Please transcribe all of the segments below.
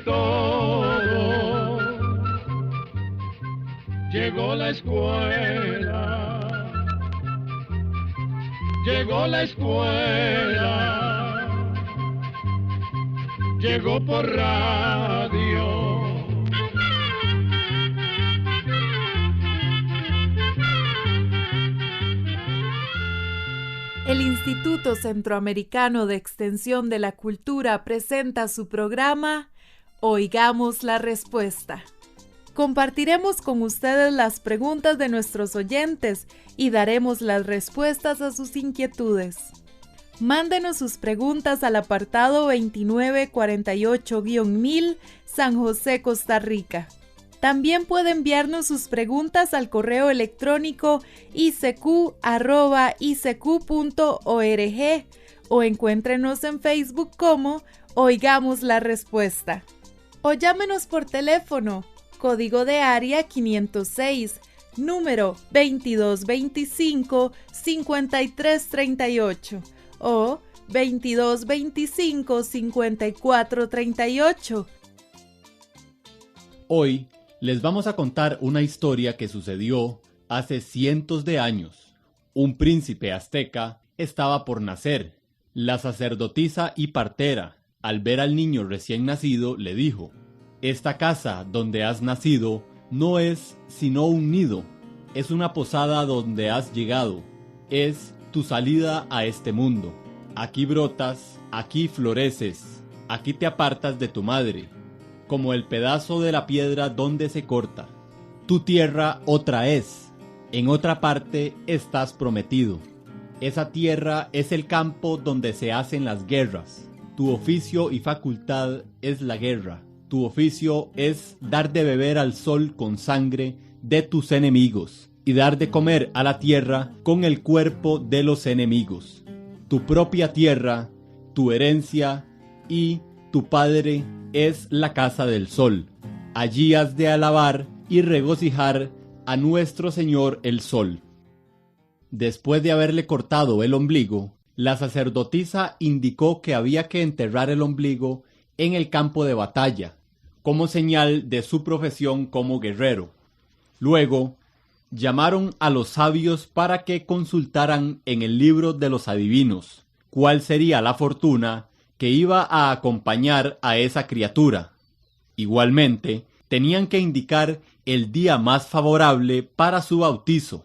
todo. Llegó la escuela, llegó la escuela, llegó por radio. El Instituto Centroamericano de Extensión de la Cultura presenta su programa Oigamos la Respuesta. Compartiremos con ustedes las preguntas de nuestros oyentes y daremos las respuestas a sus inquietudes. Mándenos sus preguntas al apartado 2948-1000, San José, Costa Rica. También puede enviarnos sus preguntas al correo electrónico icq@icq.org o encuéntrenos en Facebook como Oigamos la Respuesta. O llámenos por teléfono, código de área 506, número 2225-5338 o 2225-5438. Hoy les vamos a contar una historia que sucedió hace cientos de años. Un príncipe azteca estaba por nacer. La sacerdotisa y partera, al ver al niño recién nacido, le dijo: «Esta casa donde has nacido no es sino un nido, es una posada donde has llegado, es tu salida a este mundo. Aquí brotas, aquí floreces, aquí te apartas de tu madre, como el pedazo de la piedra donde se corta. Tu tierra otra es, en otra parte estás prometido. Esa tierra es el campo donde se hacen las guerras. Tu oficio y facultad es la guerra. Tu oficio es dar de beber al sol con sangre de tus enemigos y dar de comer a la tierra con el cuerpo de los enemigos. Tu propia tierra, tu herencia y tu padre es la casa del sol. Allí has de alabar y regocijar a nuestro Señor el sol». Después de haberle cortado el ombligo, la sacerdotisa indicó que había que enterrar el ombligo en el campo de batalla, como señal de su profesión como guerrero. Luego, llamaron a los sabios para que consultaran en el libro de los adivinos cuál sería la fortuna que iba a acompañar a esa criatura. Igualmente, tenían que indicar el día más favorable para su bautizo.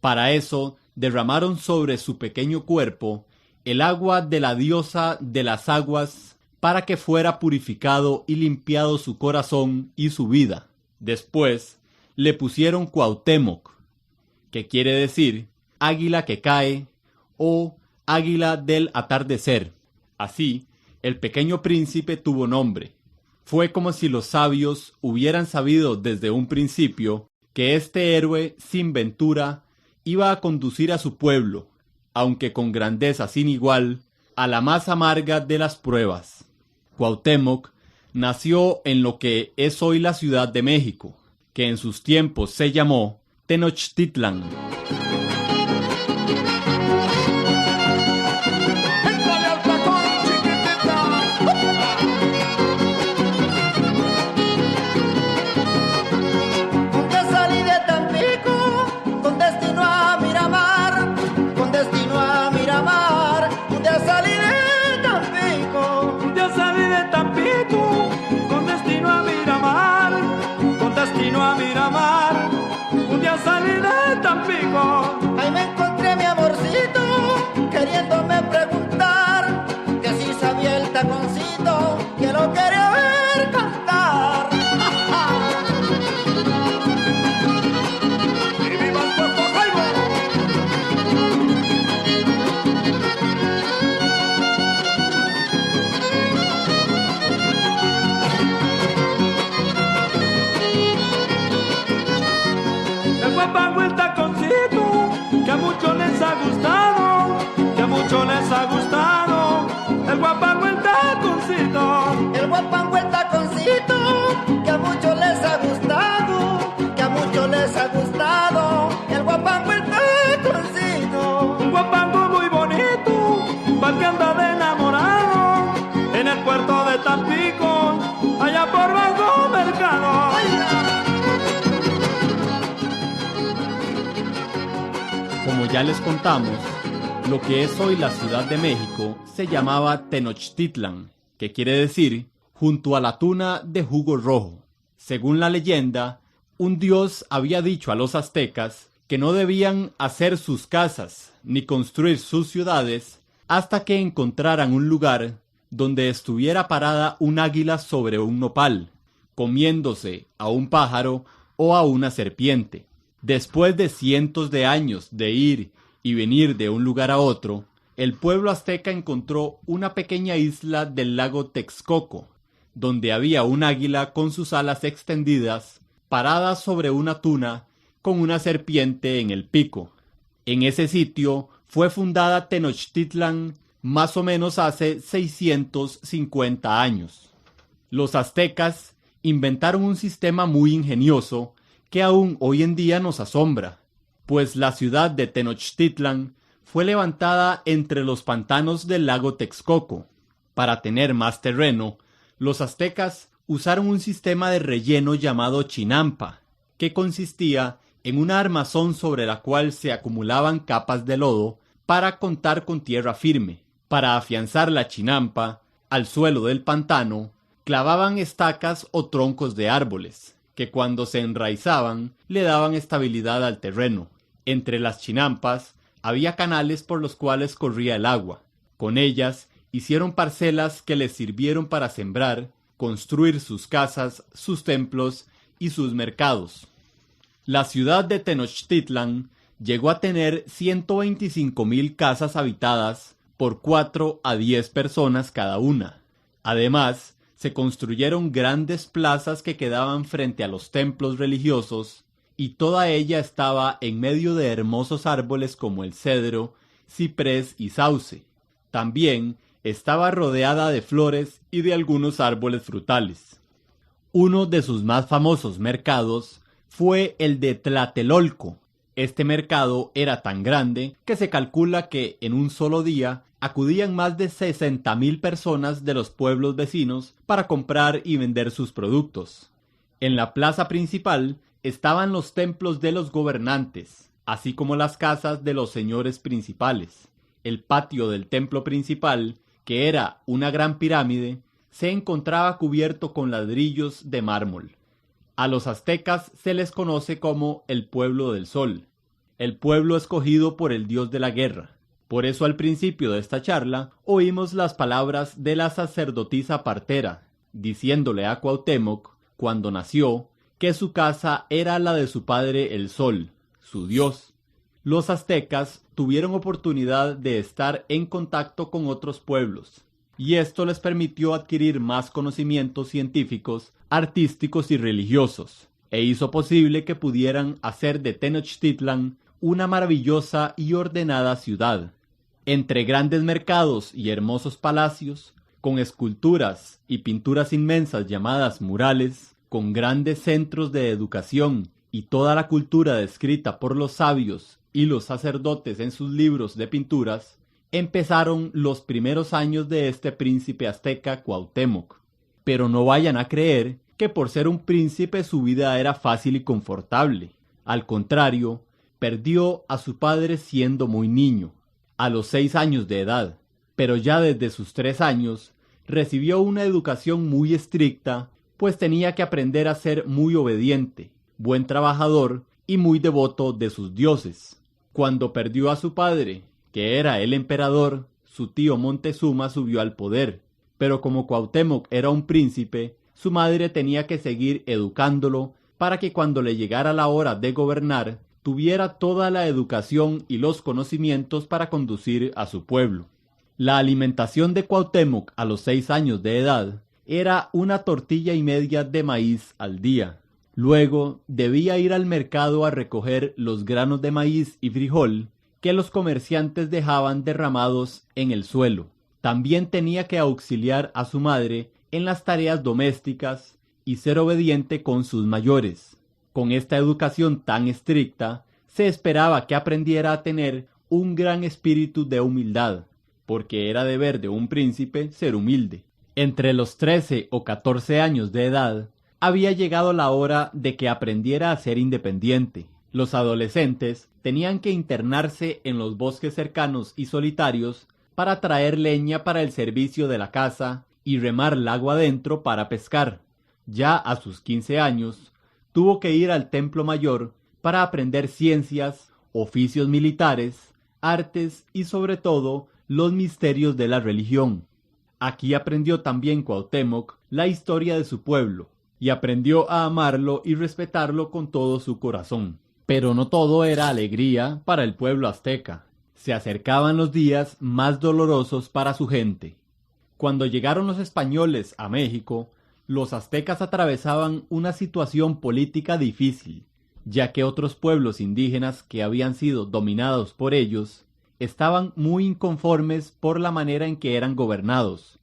Para eso, derramaron sobre su pequeño cuerpo el agua de la diosa de las aguas para que fuera purificado y limpiado su corazón y su vida. Después, le pusieron Cuauhtémoc, que quiere decir águila que cae o águila del atardecer. Así, el pequeño príncipe tuvo nombre. Fue como si los sabios hubieran sabido desde un principio que este héroe sin ventura iba a conducir a su pueblo, aunque con grandeza sin igual, a la más amarga de las pruebas. Cuauhtémoc nació en lo que es hoy la Ciudad de México, que en sus tiempos se llamó Tenochtitlan. Ahí me encontré a mi amorcito, queriéndome preguntar que si sabía el taconcito, que lo quería ver cantar. ¡Y viva el Puerto Jaibo! El guapango el taconcito, que a muchos les ha gustado, que a muchos les ha gustado. El guapango el taconcito, el guapango el taconcito, que a muchos les ha gustado, que a muchos les ha gustado. El guapango el taconcito, un guapango muy bonito, para que anda de enamorado, en el puerto de Tampico, allá por ya les contamos, lo que es hoy la Ciudad de México se llamaba Tenochtitlan, que quiere decir junto a la tuna de jugo rojo. Según la leyenda, un dios había dicho a los aztecas que no debían hacer sus casas ni construir sus ciudades hasta que encontraran un lugar donde estuviera parada un águila sobre un nopal, comiéndose a un pájaro o a una serpiente. Después de cientos de años de ir y venir de un lugar a otro, el pueblo azteca encontró una pequeña isla del lago Texcoco, donde había un águila con sus alas extendidas, parada sobre una tuna con una serpiente en el pico. En ese sitio fue fundada Tenochtitlan más o menos hace 650 años. Los aztecas inventaron un sistema muy ingenioso que aún hoy en día nos asombra, pues la ciudad de Tenochtitlan fue levantada entre los pantanos del lago Texcoco. Para tener más terreno, los aztecas usaron un sistema de relleno llamado chinampa, que consistía en una armazón sobre la cual se acumulaban capas de lodo para contar con tierra firme. Para afianzar la chinampa al suelo del pantano, clavaban estacas o troncos de árboles, que cuando se enraizaban le daban estabilidad al terreno. Entre las chinampas había canales por los cuales corría el agua. Con ellas hicieron parcelas que les sirvieron para sembrar, construir sus casas, sus templos y sus mercados. La ciudad de Tenochtitlan llegó a tener 125,000 casas habitadas por 4 a 10 personas cada una. Además, se construyeron grandes plazas que quedaban frente a los templos religiosos, y toda ella estaba en medio de hermosos árboles como el cedro, ciprés y sauce. También estaba rodeada de flores y de algunos árboles frutales. Uno de sus más famosos mercados fue el de Tlatelolco. Este mercado era tan grande que se calcula que en un solo día acudían más de 60,000 personas de los pueblos vecinos para comprar y vender sus productos. En la plaza principal estaban los templos de los gobernantes, así como las casas de los señores principales. El patio del templo principal, que era una gran pirámide, se encontraba cubierto con ladrillos de mármol. A los aztecas se les conoce como el pueblo del sol, el pueblo escogido por el dios de la guerra. Por eso al principio de esta charla oímos las palabras de la sacerdotisa partera, diciéndole a Cuauhtémoc, cuando nació, que su casa era la de su padre el sol, su dios. Los aztecas tuvieron oportunidad de estar en contacto con otros pueblos, y esto les permitió adquirir más conocimientos científicos, artísticos y religiosos, e hizo posible que pudieran hacer de Tenochtitlan una maravillosa y ordenada ciudad. Entre grandes mercados y hermosos palacios, con esculturas y pinturas inmensas llamadas murales, con grandes centros de educación y toda la cultura descrita por los sabios y los sacerdotes en sus libros de pinturas, empezaron los primeros años de este príncipe azteca Cuauhtémoc. Pero no vayan a creer que por ser un príncipe su vida era fácil y confortable. Al contrario, perdió a su padre siendo muy niño, a los 6 años de edad, pero ya desde sus 3 años recibió una educación muy estricta, pues tenía que aprender a ser muy obediente, buen trabajador y muy devoto de sus dioses. Cuando perdió a su padre, que era el emperador, su tío Montezuma subió al poder, pero como Cuauhtémoc era un príncipe, su madre tenía que seguir educándolo para que cuando le llegara la hora de gobernar, tuviera toda la educación y los conocimientos para conducir a su pueblo. La alimentación de Cuauhtémoc a los 6 años de edad era una tortilla y media de maíz al día. Luego debía ir al mercado a recoger los granos de maíz y frijol que los comerciantes dejaban derramados en el suelo. También tenía que auxiliar a su madre en las tareas domésticas y ser obediente con sus mayores. Con esta educación tan estricta, se esperaba que aprendiera a tener un gran espíritu de humildad, porque era deber de un príncipe ser humilde. Entre los 13 o 14 años de edad, había llegado la hora de que aprendiera a ser independiente. Los adolescentes tenían que internarse en los bosques cercanos y solitarios para traer leña para el servicio de la casa y remar el agua adentro para pescar. Ya a sus 15 años, tuvo que ir al templo mayor para aprender ciencias, oficios militares, artes y sobre todo los misterios de la religión. Aquí aprendió también Cuauhtémoc la historia de su pueblo y aprendió a amarlo y respetarlo con todo su corazón. Pero no todo era alegría para el pueblo azteca. Se acercaban los días más dolorosos para su gente. Cuando llegaron los españoles a México, los aztecas atravesaban una situación política difícil, ya que otros pueblos indígenas que habían sido dominados por ellos estaban muy inconformes por la manera en que eran gobernados,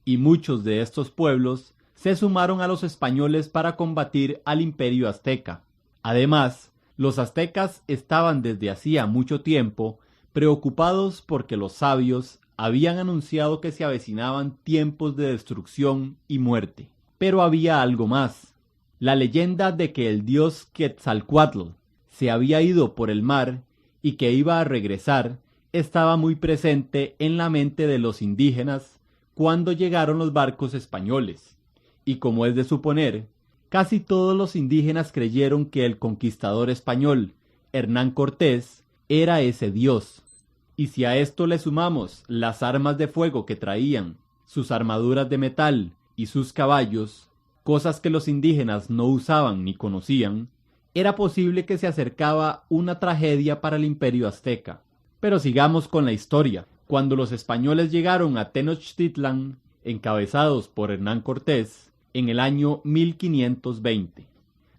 y muchos de estos pueblos se sumaron a los españoles para combatir al imperio azteca. Además, los aztecas estaban desde hacía mucho tiempo preocupados porque los sabios habían anunciado que se avecinaban tiempos de destrucción y muerte. Pero había algo más. La leyenda de que el dios Quetzalcóatl se había ido por el mar y que iba a regresar estaba muy presente en la mente de los indígenas cuando llegaron los barcos españoles. Y como es de suponer, casi todos los indígenas creyeron que el conquistador español, Hernán Cortés, era ese dios. Y si a esto le sumamos las armas de fuego que traían, sus armaduras de metal y sus caballos, cosas que los indígenas no usaban ni conocían, era posible que se acercaba una tragedia para el imperio azteca. Pero sigamos con la historia. Cuando los españoles llegaron a Tenochtitlan, encabezados por Hernán Cortés, en el año 1520,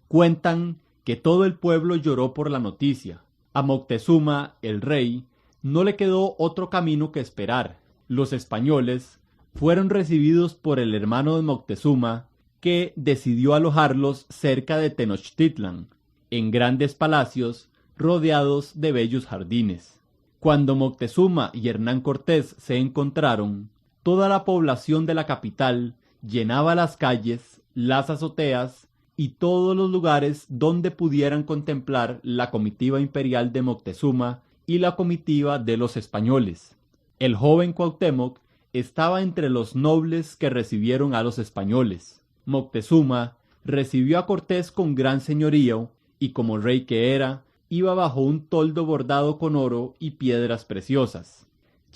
cuentan que todo el pueblo lloró por la noticia. A Moctezuma, el rey, no le quedó otro camino que esperar. Los españoles fueron recibidos por el hermano de Moctezuma, que decidió alojarlos cerca de Tenochtitlan, en grandes palacios rodeados de bellos jardines. Cuando Moctezuma y Hernán Cortés se encontraron, toda la población de la capital llenaba las calles, las azoteas y todos los lugares donde pudieran contemplar la comitiva imperial de Moctezuma y la comitiva de los españoles. El joven Cuauhtémoc estaba entre los nobles que recibieron a los españoles. Moctezuma recibió a Cortés con gran señorío y como rey que era, iba bajo un toldo bordado con oro y piedras preciosas.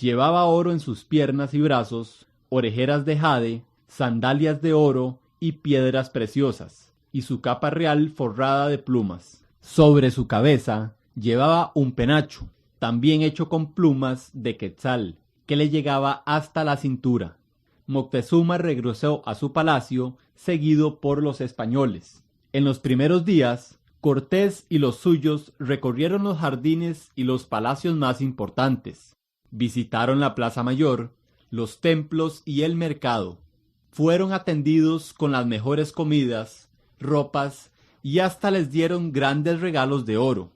Llevaba oro en sus piernas y brazos, orejeras de jade, sandalias de oro y piedras preciosas, y su capa real forrada de plumas. Sobre su cabeza llevaba un penacho, también hecho con plumas de quetzal, que le llegaba hasta la cintura. Moctezuma regresó a su palacio, seguido por los españoles. En los primeros días, Cortés y los suyos recorrieron los jardines y los palacios más importantes. Visitaron la Plaza Mayor, los templos y el mercado. Fueron atendidos con las mejores comidas, ropas y hasta les dieron grandes regalos de oro.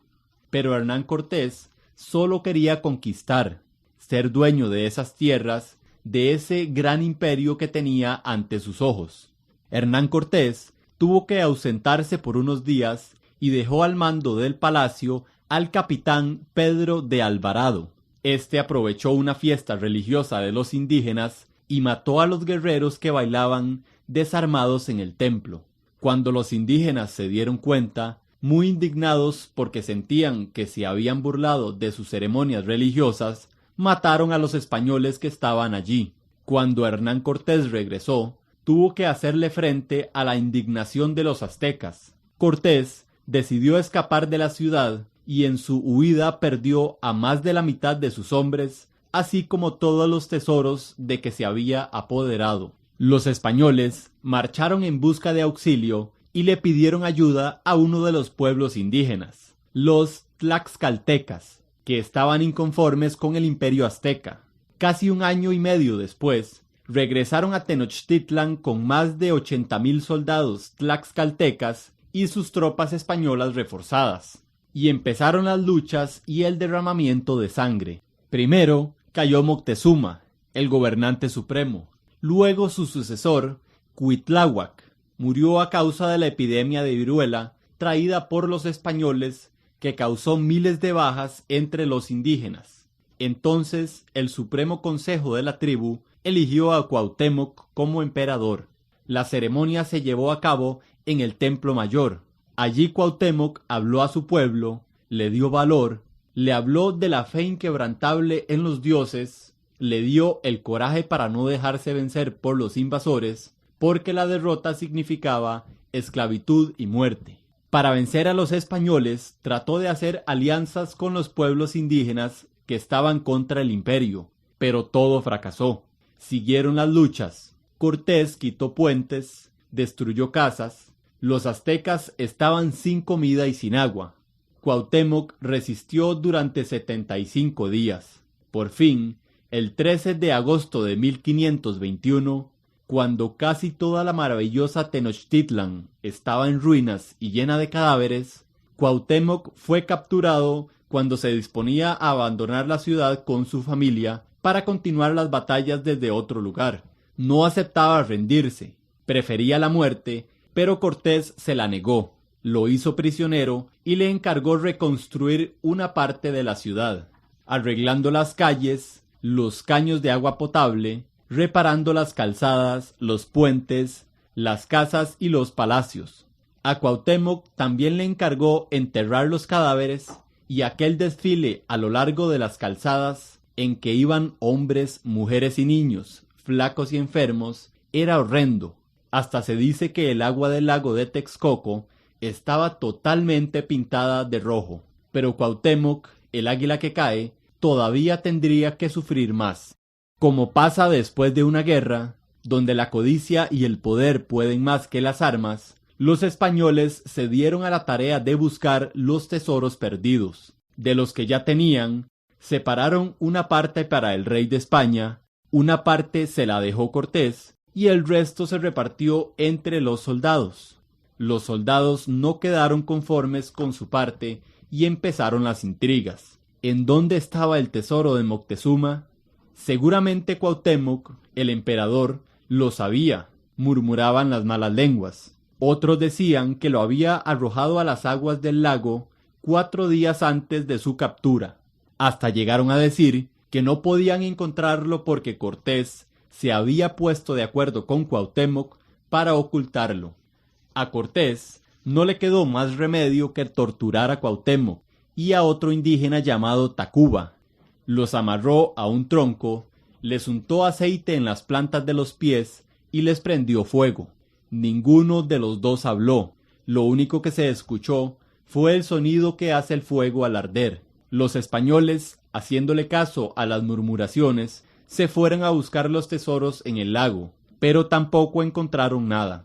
Pero Hernán Cortés solo quería conquistar, ser dueño de esas tierras, de ese gran imperio que tenía ante sus ojos. Hernán Cortés tuvo que ausentarse por unos días y dejó al mando del palacio al capitán Pedro de Alvarado. Este aprovechó una fiesta religiosa de los indígenas y mató a los guerreros que bailaban desarmados en el templo. Cuando los indígenas se dieron cuenta, muy indignados porque sentían que se habían burlado de sus ceremonias religiosas, mataron a los españoles que estaban allí. Cuando Hernán Cortés regresó, tuvo que hacerle frente a la indignación de los aztecas. Cortés decidió escapar de la ciudad y en su huida perdió a más de la mitad de sus hombres, así como todos los tesoros de que se había apoderado. Los españoles marcharon en busca de auxilio y le pidieron ayuda a uno de los pueblos indígenas, los tlaxcaltecas, que estaban inconformes con el imperio azteca. Casi un año y medio después, regresaron a Tenochtitlan con más de 80,000 soldados tlaxcaltecas y sus tropas españolas reforzadas, y empezaron las luchas y el derramamiento de sangre. Primero cayó Moctezuma, el gobernante supremo. Luego su sucesor, Cuitláhuac, murió a causa de la epidemia de viruela traída por los españoles que causó miles de bajas entre los indígenas. Entonces, el Supremo Consejo de la tribu eligió a Cuauhtémoc como emperador. La ceremonia se llevó a cabo en el Templo Mayor. Allí Cuauhtémoc habló a su pueblo, le dio valor, le habló de la fe inquebrantable en los dioses, le dio el coraje para no dejarse vencer por los invasores, porque la derrota significaba esclavitud y muerte. Para vencer a los españoles, trató de hacer alianzas con los pueblos indígenas que estaban contra el imperio, pero todo fracasó. Siguieron las luchas. Cortés quitó puentes, destruyó casas. Los aztecas estaban sin comida y sin agua. Cuauhtémoc resistió durante 75 días. Por fin, el 13 de agosto de 1521, cuando casi toda la maravillosa Tenochtitlan estaba en ruinas y llena de cadáveres, Cuauhtémoc fue capturado cuando se disponía a abandonar la ciudad con su familia para continuar las batallas desde otro lugar. No aceptaba rendirse, prefería la muerte, pero Cortés se la negó, lo hizo prisionero y le encargó reconstruir una parte de la ciudad, arreglando las calles, los caños de agua potable, reparando las calzadas, los puentes, las casas y los palacios. A Cuauhtémoc también le encargó enterrar los cadáveres y aquel desfile a lo largo de las calzadas en que iban hombres, mujeres y niños, flacos y enfermos, era horrendo. Hasta se dice que el agua del lago de Texcoco estaba totalmente pintada de rojo. Pero Cuauhtémoc, el águila que cae, todavía tendría que sufrir más. Como pasa después de una guerra, donde la codicia y el poder pueden más que las armas, los españoles se dieron a la tarea de buscar los tesoros perdidos. De los que ya tenían, separaron una parte para el rey de España, una parte se la dejó Cortés, y el resto se repartió entre los soldados. Los soldados no quedaron conformes con su parte y empezaron las intrigas. ¿En dónde estaba el tesoro de Moctezuma? Seguramente Cuauhtémoc, el emperador, lo sabía, murmuraban las malas lenguas. Otros decían que lo había arrojado a las aguas del lago 4 días antes de su captura. Hasta llegaron a decir que no podían encontrarlo porque Cortés se había puesto de acuerdo con Cuauhtémoc para ocultarlo. A Cortés no le quedó más remedio que torturar a Cuauhtémoc y a otro indígena llamado Tacuba. Los amarró a un tronco, les untó aceite en las plantas de los pies y les prendió fuego. Ninguno de los dos habló. Lo único que se escuchó fue el sonido que hace el fuego al arder. Los españoles, haciéndole caso a las murmuraciones, se fueron a buscar los tesoros en el lago, pero tampoco encontraron nada.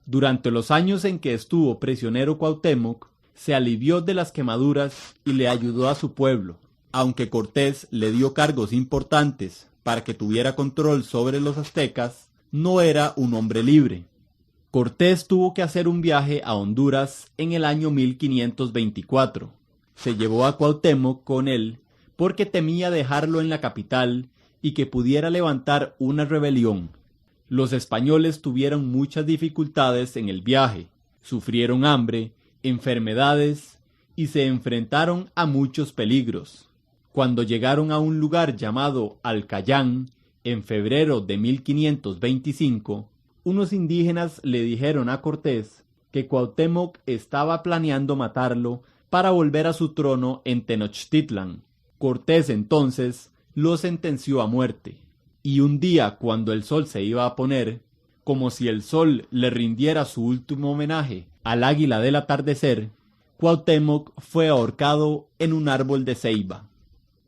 Durante los años en que estuvo prisionero Cuauhtémoc, se alivió de las quemaduras y le ayudó a su pueblo. Aunque Cortés le dio cargos importantes para que tuviera control sobre los aztecas, no era un hombre libre. Cortés tuvo que hacer un viaje a Honduras en el año 1524. Se llevó a Cuauhtémoc con él porque temía dejarlo en la capital y que pudiera levantar una rebelión. Los españoles tuvieron muchas dificultades en el viaje, sufrieron hambre, enfermedades y se enfrentaron a muchos peligros. Cuando llegaron a un lugar llamado Alcayán, en febrero de 1525, unos indígenas le dijeron a Cortés que Cuauhtémoc estaba planeando matarlo para volver a su trono en Tenochtitlan. Cortés entonces lo sentenció a muerte. Y un día, cuando el sol se iba a poner, como si el sol le rindiera su último homenaje al águila del atardecer, Cuauhtémoc fue ahorcado en un árbol de ceiba.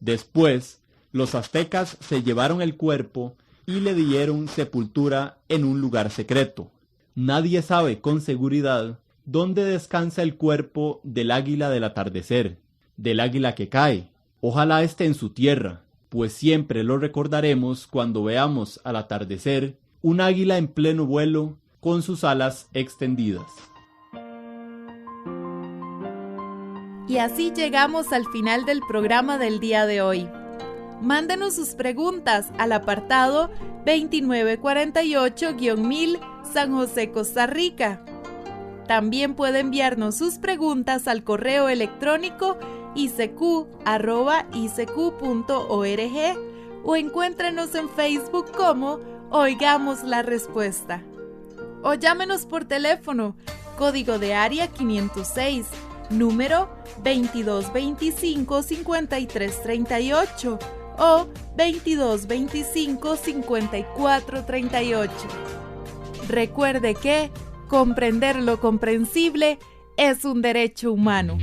Después, los aztecas se llevaron el cuerpo y le dieron sepultura en un lugar secreto. Nadie sabe con seguridad dónde descansa el cuerpo del águila del atardecer, del águila que cae. Ojalá esté en su tierra, pues siempre lo recordaremos cuando veamos al atardecer un águila en pleno vuelo con sus alas extendidas. Y así llegamos al final del programa del día de hoy. Mándenos sus preguntas al apartado 2948-1000 San José, Costa Rica. También puede enviarnos sus preguntas al correo electrónico icq@icq.org o encuéntrenos en Facebook como Oigamos la Respuesta. O llámenos por teléfono, código de área 506, número 2225-5338 o 2225-5438. Recuerde que comprender lo comprensible es un derecho humano.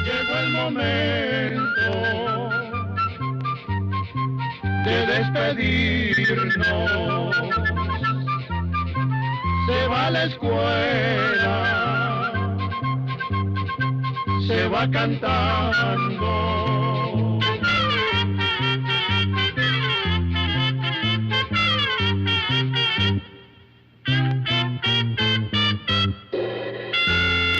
Llegó el momento de despedirnos. Se va a la escuela, se va cantando.